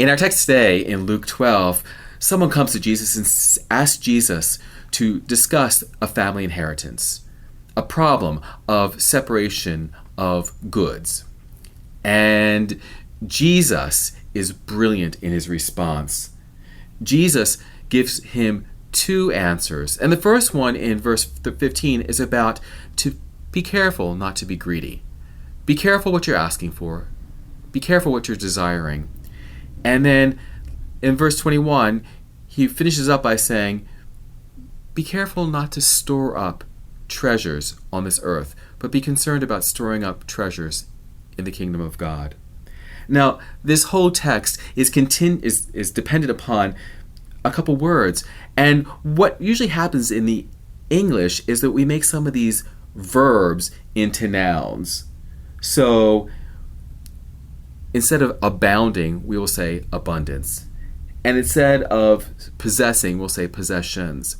In our text today, in Luke 12, someone comes to Jesus and asks Jesus to discuss a family inheritance, a problem of separation of goods. And Jesus is brilliant in his response. Jesus gives him two answers. And the first one in verse 15 is about to be careful not to be greedy. Be careful what you're asking for. Be careful what you're desiring. And then in verse 21, he finishes up by saying, be careful not to store up treasures on this earth, but be concerned about storing up treasures in the kingdom of God. Now, this whole text is dependent upon a couple words. And what usually happens in the English is that we make some of these verbs into nouns. So instead of abounding, we will say abundance. And instead of possessing, we'll say possessions.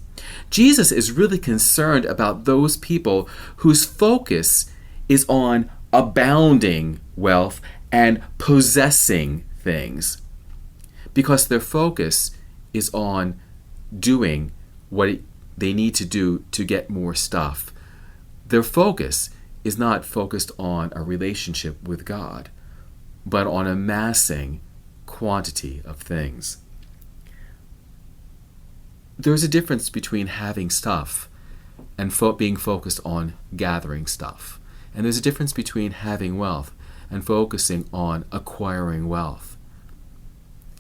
Jesus is really concerned about those people whose focus is on abounding wealth and possessing things, because their focus is on doing what they need to do to get more stuff. Their focus is not focused on a relationship with God, but on amassing quantity of things. There's a difference between having stuff and being focused on gathering stuff. And there's a difference between having wealth and focusing on acquiring wealth.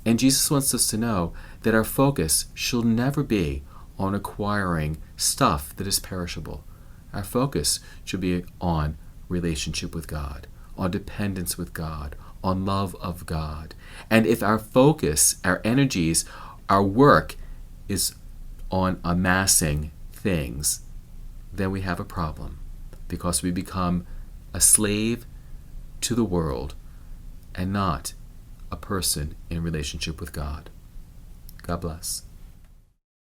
And Jesus wants us to know that our focus should never be on acquiring stuff that is perishable. Our focus should be on relationship with God, on dependence with God, on love of God. And if our focus, our energies, our work is on amassing things, then we have a problem, because we become a slave to the world and not a person in relationship with God. God bless.